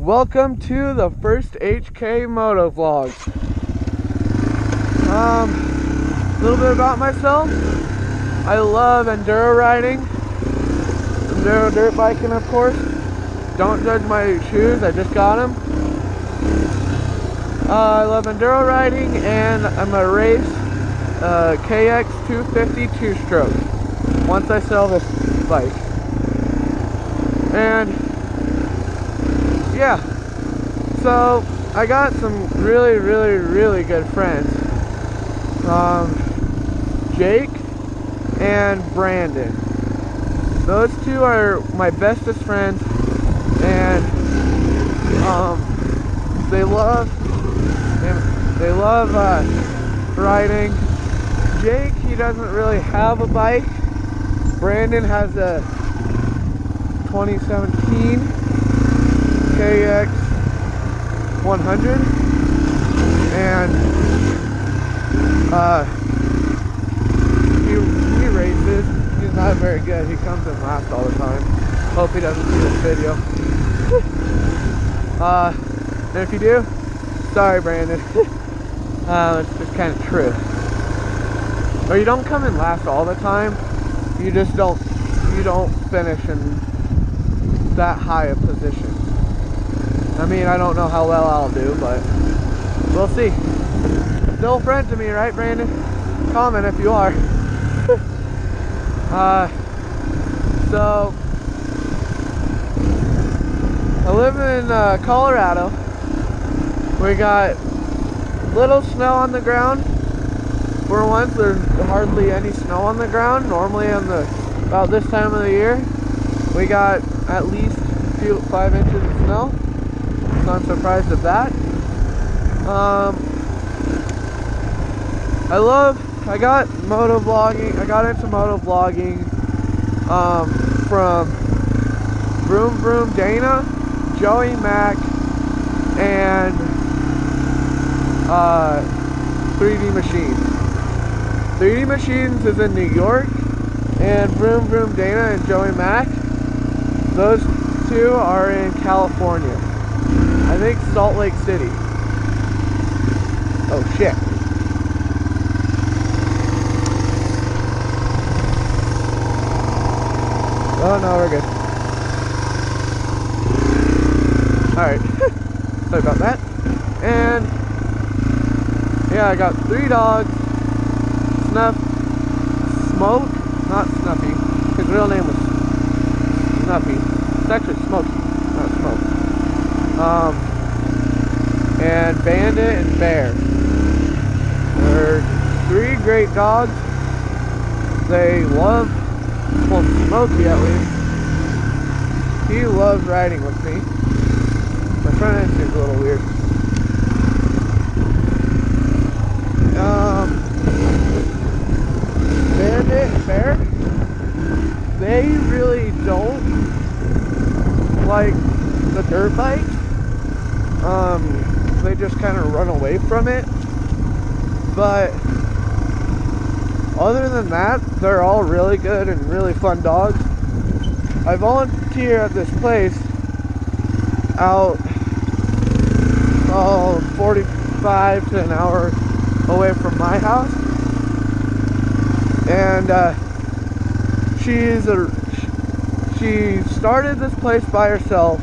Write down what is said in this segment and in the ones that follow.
Welcome to the first HK Moto vlog. A little bit about myself. I love enduro riding, enduro dirt biking, of course. Don't judge my shoes, I just got them. I love enduro riding, and I'm gonna race KX 250 two-stroke once I sell this bike. And yeah, so I got some really good friends, Jake and Brandon. Those two are my bestest friends, and they love riding. Jake, he doesn't really have a bike. Brandon has a 2017 KX 100, and he races. He's not very good. He comes in last all the time. Hope he doesn't see this video. And if you do, sorry, Brandon. It's just kind of true. Or you don't come in last all the time. You just don't finish in that high a position. I mean, I don't know how well I'll do, but we'll see. Still a friend to me, right, Brandon? Comment if you are. So I live in Colorado. We got little snow on the ground. For once, there's hardly any snow on the ground. Normally about this time of the year, we got at least 5 inches of snow. So I'm surprised at that. I got moto vlogging. I got into moto vlogging from Vroom Vroom Dana, Joey Mac, and 3D Machines. 3D Machines is in New York, and Vroom Vroom Dana and Joey Mac, those two are in California. I think Salt Lake City. Oh shit. Oh no, we're good. Alright. Sorry about that. And yeah, I got 3 dogs. Snuff, Smoke, not Snuffy. His real name was Snuffy. It's actually Smokey, not Smoke. And Bandit and Bear. They're 3 great dogs. They love, well, Smokey at least, he loves riding with me. My front end seems a little weird. Bandit and Bear, they really don't like the dirt bike. They just kind of run away from it. But other than that, they're all really good and really fun dogs. I volunteer at this place out 45 to an hour away from my house, and she started this place by herself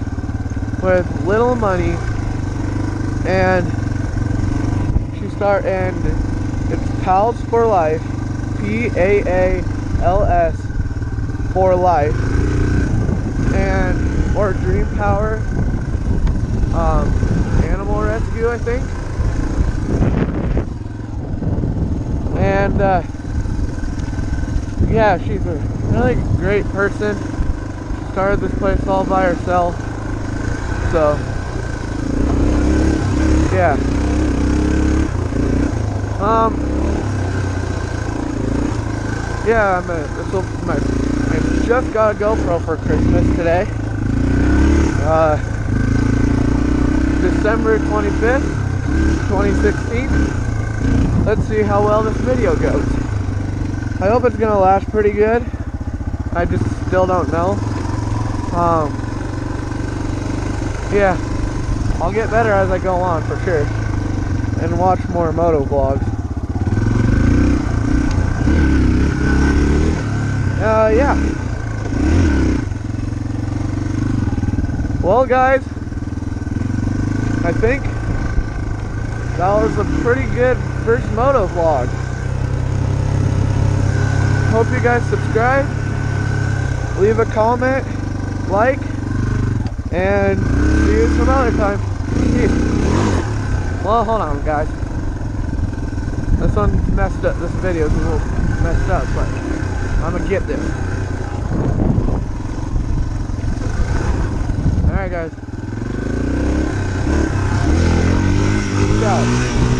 with little money, and it's Pals for Life, PAALS for Life, and or Dream Power Animal Rescue, I think. And yeah, she's a really great person. She started this place all by herself. So yeah. Yeah, I just got a GoPro for Christmas today. December 25th, 2016. Let's see how well this video goes. I hope it's gonna last pretty good. I just still don't know. Yeah. I'll get better as I go on for sure, and watch more moto vlogs. Yeah. Well, guys, I think that was a pretty good first moto vlog. Hope you guys subscribe, leave a comment, like, and see you some other time. Peace. Well, hold on, guys. This one's messed up. This video's a little messed up, but I'm gonna get this. Alright, guys. Peace out.